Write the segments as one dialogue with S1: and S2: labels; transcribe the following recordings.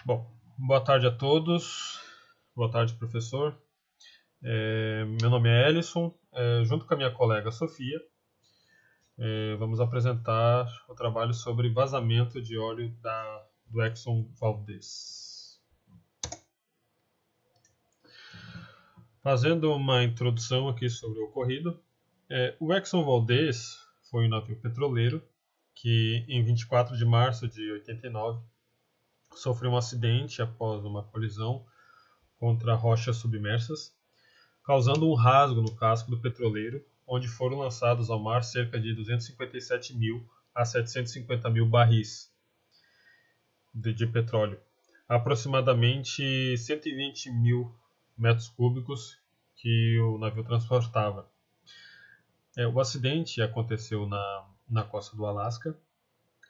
S1: Bom, boa tarde a todos. Boa tarde, professor. Meu nome é Ellison. Junto com a minha colega Sofia, vamos apresentar o trabalho sobre vazamento de óleo do Exxon Valdez. Fazendo uma introdução aqui sobre o ocorrido, o Exxon Valdez foi um navio petroleiro que, em 24 de março de 89, sofreu um acidente após uma colisão contra rochas submersas, causando um rasgo no casco do petroleiro, onde foram lançados ao mar cerca de 257 mil a 750 mil barris de petróleo, aproximadamente 120 mil metros cúbicos que o navio transportava. O acidente aconteceu na costa do Alasca.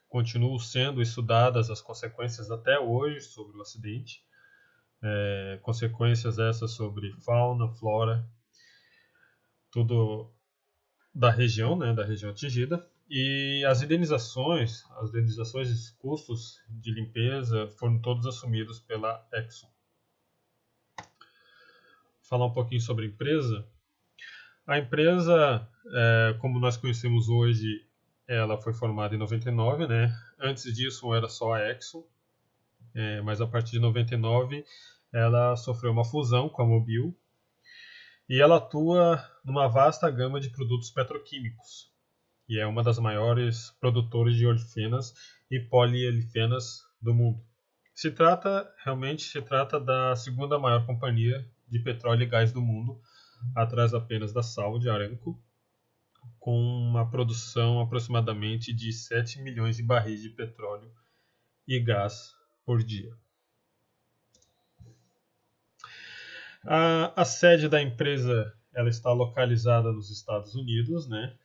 S1: Continuam sendo estudadas as consequências até hoje sobre o acidente. Consequências essas sobre fauna, flora, tudo da região, da região atingida. E as indenizações e custos de limpeza foram todos assumidos pela Exxon. Falar um pouquinho sobre a empresa. A empresa, como nós conhecemos hoje, ela foi formada em 99, né? Antes disso era só a Exxon, mas a partir de 99 ela sofreu uma fusão com a Mobil e ela atua numa vasta gama de produtos petroquímicos e é uma das maiores produtoras de olefenas e poliolefenas do mundo. Realmente se trata da segunda maior companhia de petróleo e gás do mundo, atrás apenas da Saudi Aramco, com uma produção aproximadamente de 7 milhões de barris de petróleo e gás por dia. A sede da empresa ela está localizada nos Estados Unidos, né?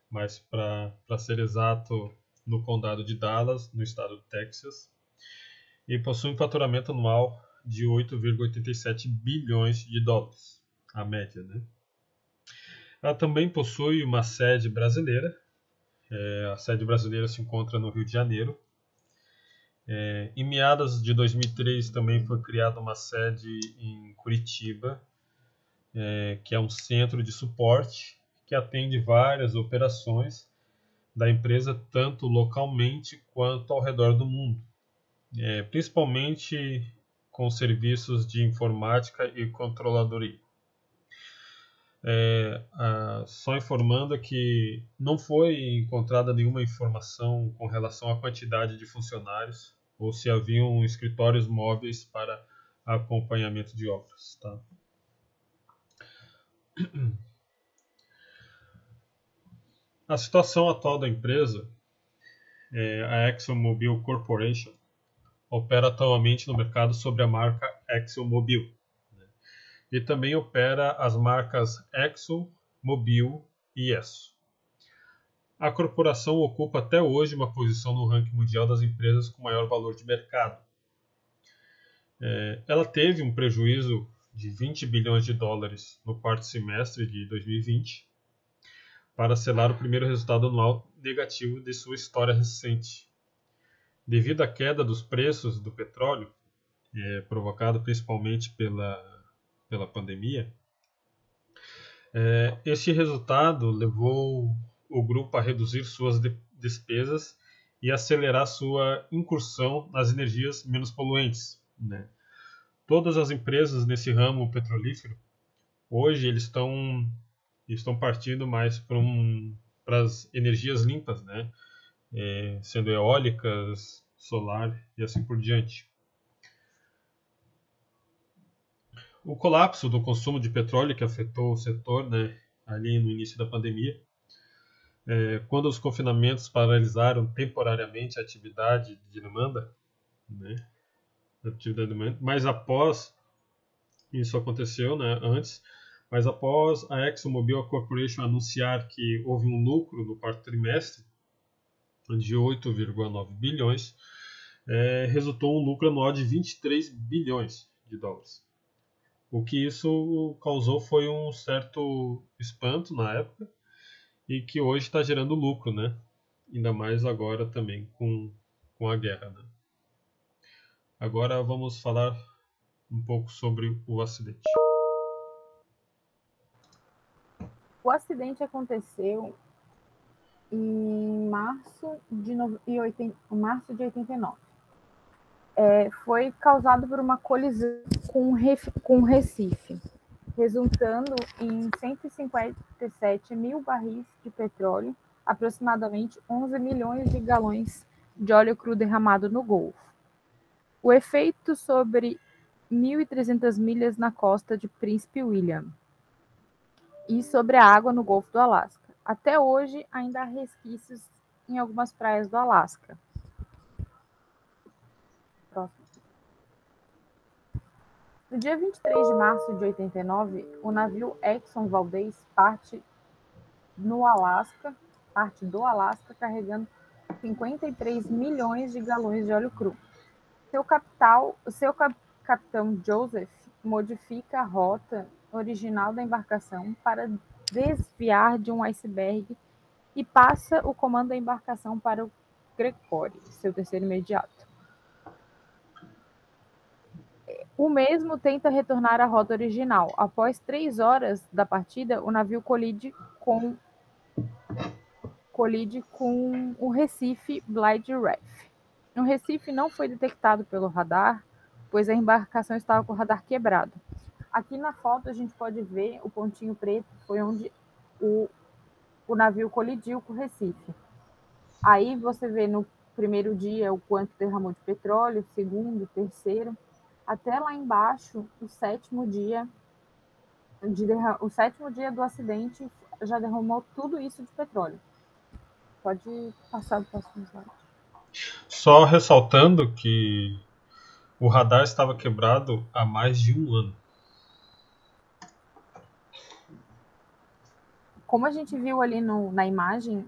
S1: Mas para ser exato, no condado de Dallas, no estado do Texas, e possui um faturamento anual de 8,87 bilhões de dólares, a média, né? Ela também possui uma sede brasileira. A sede brasileira se encontra no Rio de Janeiro. Em meados de 2003 também foi criada uma sede em Curitiba, que é um centro de suporte que atende várias operações da empresa, tanto localmente quanto ao redor do mundo, principalmente com serviços de informática e controladoria. Só informando que não foi encontrada nenhuma informação com relação à quantidade de funcionários ou se haviam escritórios móveis para acompanhamento de obras. Tá? A situação atual da empresa, a ExxonMobil Corporation, opera atualmente no mercado sob a marca ExxonMobil. E também opera as marcas Exxon, Mobil e Esso. A corporação ocupa até hoje uma posição no ranking mundial das empresas com maior valor de mercado. Ela teve um prejuízo de 20 bilhões de dólares no quarto semestre de 2020, para selar o primeiro resultado anual negativo de sua história recente. Devido à queda dos preços do petróleo, provocado principalmente pela pandemia, este resultado levou o grupo a reduzir suas despesas e acelerar sua incursão nas energias menos poluentes. Né? Todas as empresas nesse ramo petrolífero, hoje eles estão partindo mais para as energias limpas, né? Sendo eólicas, solar e assim por diante. O colapso do consumo de petróleo que afetou o setor, né, ali no início da pandemia, quando os confinamentos paralisaram temporariamente a atividade de demanda, né, mas após isso aconteceu, né, antes, mas após a ExxonMobil Corporation anunciar que houve um lucro no quarto trimestre de 8,9 bilhões, resultou um lucro anual de 23 bilhões de dólares. O que isso causou foi um certo espanto na época e que hoje está gerando lucro, né? Ainda mais agora também com a guerra. Né? Agora vamos falar um pouco sobre o acidente.
S2: O acidente aconteceu em março de 89. Foi causado por uma colisão com Recife, resultando em 157 mil barris de petróleo, aproximadamente 11 milhões de galões de óleo cru derramado no Golfo. O efeito sobre 1.300 milhas na costa de Príncipe William e sobre a água no Golfo do Alasca. Até hoje, ainda há resquícios em algumas praias do Alasca. Próximo. No dia 23 de março de 89, o navio Exxon Valdez parte do Alasca carregando 53 milhões de galões de óleo cru. Seu capitão Joseph modifica a rota original da embarcação para desviar de um iceberg e passa o comando da embarcação para o Gregory, seu terceiro imediato. O mesmo tenta retornar à rota original. Após 3 horas da partida, o navio colide com o Recife Blythe Reef. O Recife não foi detectado pelo radar, pois a embarcação estava com o radar quebrado. Aqui na foto a gente pode ver o pontinho preto, foi onde o navio colidiu com o Recife. Aí você vê no primeiro dia o quanto derramou de petróleo, segundo, terceiro, até lá embaixo, o sétimo dia do acidente já derramou tudo isso de petróleo. Pode passar o próximo slide.
S1: Só ressaltando que o radar estava quebrado há mais de um ano.
S2: Como a gente viu ali na imagem,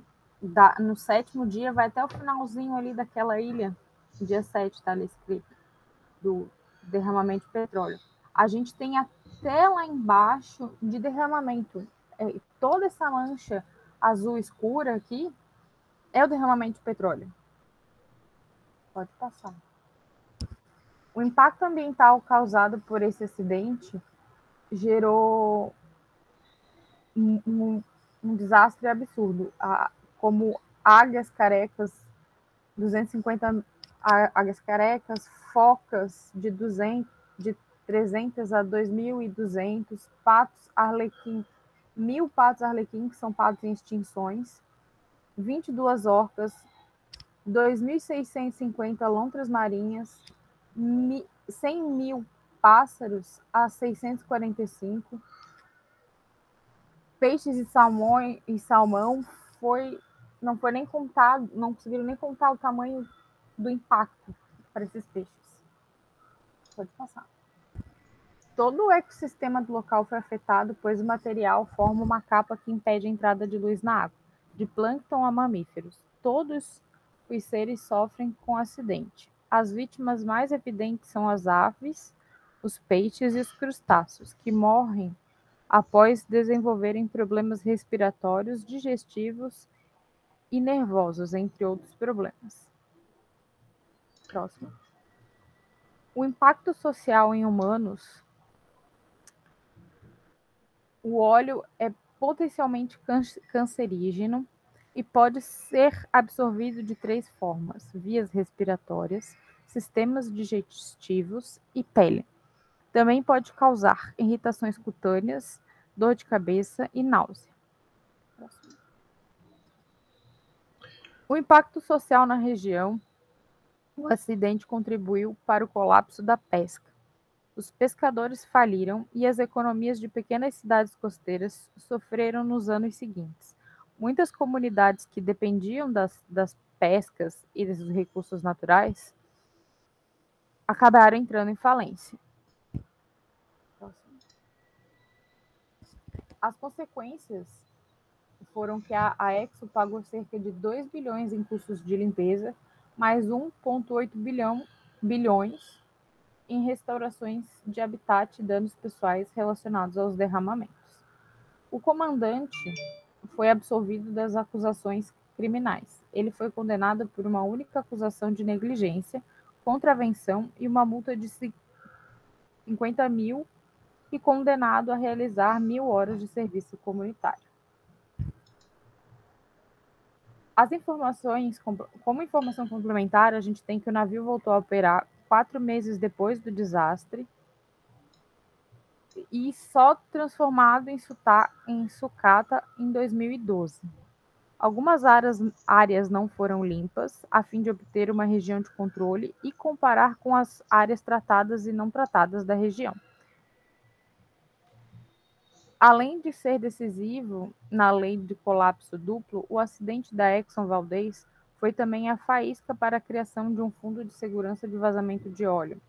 S2: no sétimo dia vai até o finalzinho ali daquela ilha, dia 7 está ali escrito, do derramamento de petróleo. A gente tem até lá embaixo de derramamento. Toda essa mancha azul escura aqui é o derramamento de petróleo. Pode passar. O impacto ambiental causado por esse acidente gerou um desastre absurdo, como águias carecas, 250 águias carecas, focas de 300 a 2.200, patos arlequim, 1.000 patos arlequim, que são patos em extinções, 22 orcas, 2.650 lontras marinhas, 100 mil pássaros a 645, peixes e salmão não foi nem contado, não conseguiram nem contar o tamanho do impacto para esses peixes. Pode passar. Todo o ecossistema do local foi afetado, pois o material forma uma capa que impede a entrada de luz na água, de plâncton a mamíferos. Todos os seres sofrem com o acidente. As vítimas mais evidentes são as aves, os peixes e os crustáceos, que morrem após desenvolverem problemas respiratórios, digestivos e nervosos, entre outros problemas. Próximo. O impacto social em humanos. O óleo é potencialmente cancerígeno e pode ser absorvido de 3 formas: vias respiratórias, sistemas digestivos e pele. Também pode causar irritações cutâneas, dor de cabeça e náusea. O impacto social na região. O acidente contribuiu para o colapso da pesca. Os pescadores faliram e as economias de pequenas cidades costeiras sofreram nos anos seguintes. Muitas comunidades que dependiam das pescas e dos recursos naturais acabaram entrando em falência. As consequências foram que a Exxon pagou cerca de 2 bilhões em custos de limpeza, mais 1,8 bilhões em restaurações de habitat e danos pessoais relacionados aos derramamentos. O comandante foi absolvido das acusações criminais. Ele foi condenado por uma única acusação de negligência, contravenção e uma multa de 50 mil e condenado a realizar 1.000 horas de serviço comunitário. As informações, como informação complementar, a gente tem que o navio voltou a operar 4 meses depois do desastre e só transformado em sucata em 2012. Algumas áreas não foram limpas, a fim de obter uma região de controle e comparar com as áreas tratadas e não tratadas da região. Além de ser decisivo na lei de colapso duplo, o acidente da Exxon Valdez foi também a faísca para a criação de um fundo de segurança de vazamento de óleo,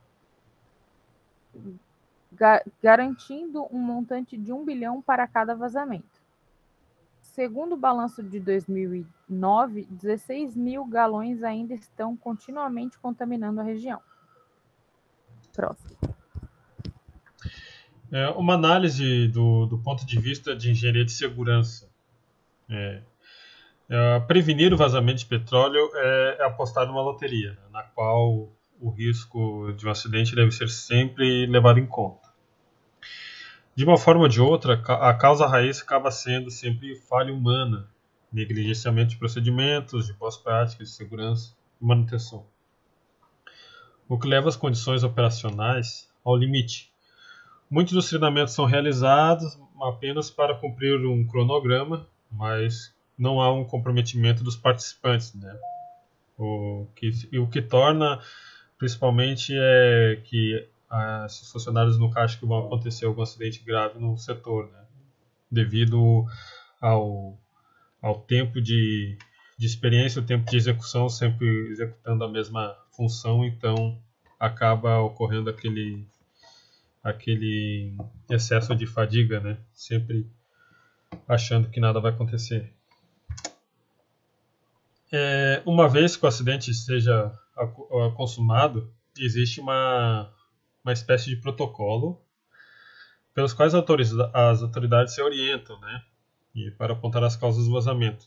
S2: garantindo um montante de 1 bilhão para cada vazamento. Segundo o balanço de 2009, 16 mil galões ainda estão continuamente contaminando a região. Próximo.
S1: Uma análise do ponto de vista de engenharia de segurança. Prevenir o vazamento de petróleo é apostar numa loteria, né, na qual o risco de um acidente deve ser sempre levado em conta. De uma forma ou de outra, a causa raiz acaba sendo sempre falha humana, negligenciamento de procedimentos, de boas práticas de segurança e manutenção. O que leva as condições operacionais ao limite. Muitos dos treinamentos são realizados apenas para cumprir um cronograma, mas não há um comprometimento dos participantes, né? O que torna, principalmente, é que esses funcionários nunca acham que vão acontecer algum acidente grave no setor, né? Devido ao tempo de experiência, o tempo de execução, sempre executando a mesma função, então acaba ocorrendo aquele excesso de fadiga, né? Sempre achando que nada vai acontecer. Uma vez que o acidente esteja consumado, existe uma espécie de protocolo pelos quais as autoridades se orientam, né? E para apontar as causas do vazamento.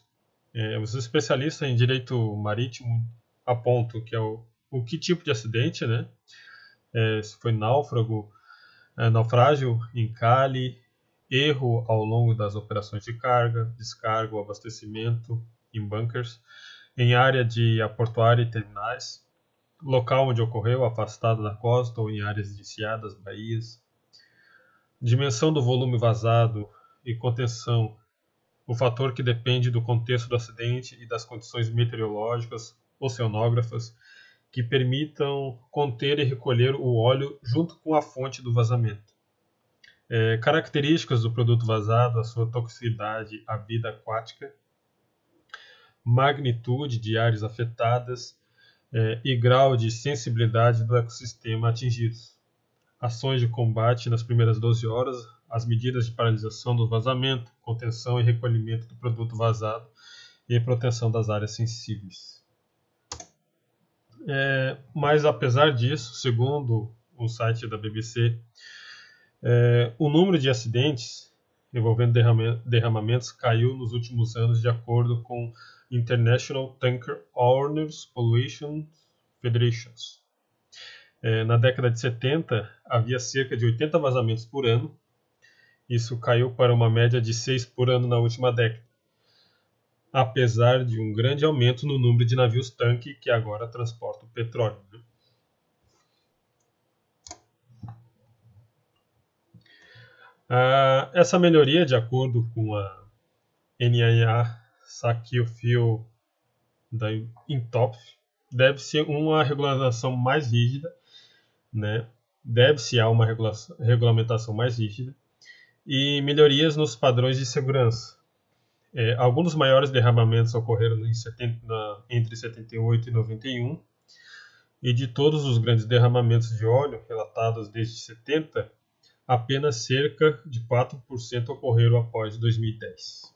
S1: Os especialistas em direito marítimo apontam que é o que tipo de acidente, né? Se foi naufrágio, encalhe, erro ao longo das operações de carga, descarga ou abastecimento em bunkers, em área de aportuária e terminais, local onde ocorreu, afastado da costa ou em áreas iniciadas, baías, dimensão do volume vazado e contenção, o fator que depende do contexto do acidente e das condições meteorológicas, oceanógrafas, que permitam conter e recolher o óleo junto com a fonte do vazamento. Características do produto vazado, a sua toxicidade à vida aquática, magnitude de áreas afetadas e grau de sensibilidade do ecossistema atingidos. Ações de combate nas primeiras 12 horas, as medidas de paralisação do vazamento, contenção e recolhimento do produto vazado e proteção das áreas sensíveis. Mas apesar disso, segundo o site da BBC, o número de acidentes envolvendo derramamentos caiu nos últimos anos de acordo com International Tanker Owners Pollution Federations. Na década de 70, havia cerca de 80 vazamentos por ano. Isso caiu para uma média de 6 por ano na última década, apesar de um grande aumento no número de navios-tanque que agora transportam petróleo. Essa melhoria, de acordo com a NIA Sakio da Intop, deve-se a uma regulamentação mais rígida, né? Deve-se a uma regulamentação mais rígida e melhorias nos padrões de segurança. Alguns dos maiores derramamentos ocorreram entre 78 e 91, e de todos os grandes derramamentos de óleo relatados desde 70, apenas cerca de 4% ocorreram após 2010.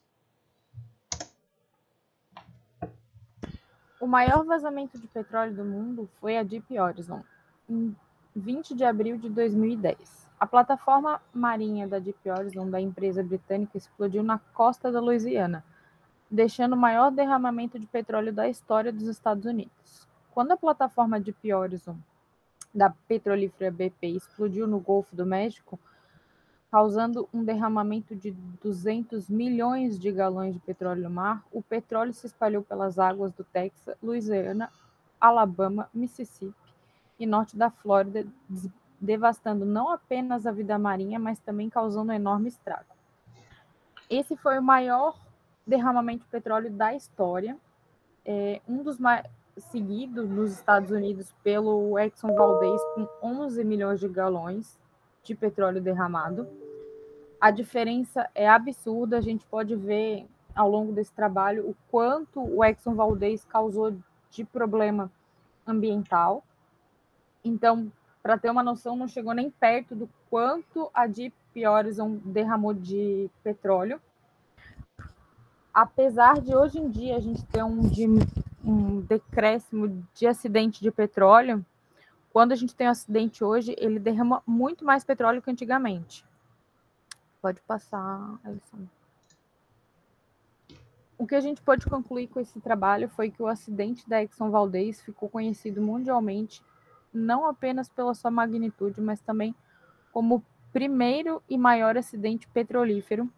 S2: O maior vazamento de petróleo do mundo foi a Deep Horizon, em 20 de abril de 2010. A plataforma marinha da Deep Horizon da empresa britânica explodiu na costa da Louisiana, deixando o maior derramamento de petróleo da história dos Estados Unidos. Quando a plataforma Deep Horizon da petrolífera BP explodiu no Golfo do México, causando um derramamento de 200 milhões de galões de petróleo no mar, o petróleo se espalhou pelas águas do Texas, Louisiana, Alabama, Mississippi e norte da Flórida, devastando não apenas a vida marinha, mas também causando um enorme estrago. Esse foi o maior derramamento de petróleo da história, um dos mais seguidos nos Estados Unidos pelo Exxon Valdez, com 11 milhões de galões de petróleo derramado. A diferença é absurda, a gente pode ver ao longo desse trabalho o quanto o Exxon Valdez causou de problema ambiental. Então, para ter uma noção, não chegou nem perto do quanto a Deep Horizon derramou de petróleo. Apesar de hoje em dia a gente ter um decréscimo de acidente de petróleo, quando a gente tem um acidente hoje, ele derrama muito mais petróleo que antigamente. Pode passar, Alisson. O que a gente pode concluir com esse trabalho foi que o acidente da Exxon Valdez ficou conhecido mundialmente, não apenas pela sua magnitude, mas também como o primeiro e maior acidente petrolífero,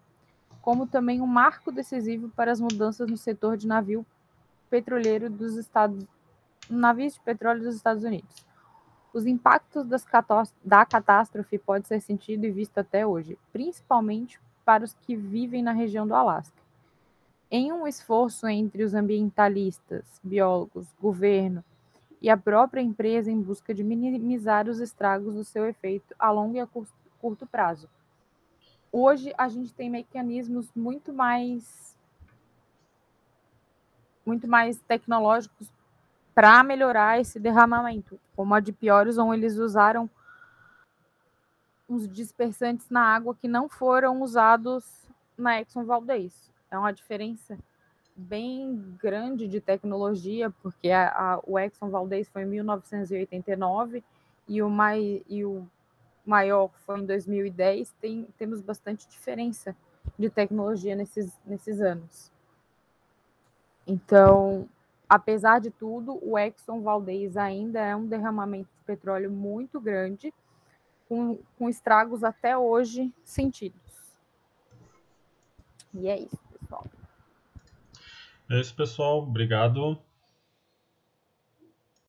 S2: como também um marco decisivo para as mudanças no setor de navios de petróleo dos Estados Unidos. Os impactos da catástrofe podem ser sentidos e vistos até hoje, principalmente para os que vivem na região do Alasca. Em um esforço entre os ambientalistas, biólogos, governo e a própria empresa em busca de minimizar os estragos do seu efeito a longo e a curto prazo. Hoje a gente tem mecanismos muito mais tecnológicos para melhorar esse derramamento. Como a Deep Horizon, eles usaram uns dispersantes na água que não foram usados na Exxon Valdez. É uma diferença bem grande de tecnologia, porque o Exxon Valdez foi em 1989 e o maior foi em 2010. Temos bastante diferença de tecnologia nesses anos. Então, apesar de tudo, o Exxon Valdez ainda é um derramamento de petróleo muito grande, com estragos até hoje sentidos. E é isso, pessoal.
S1: É isso, pessoal. Obrigado.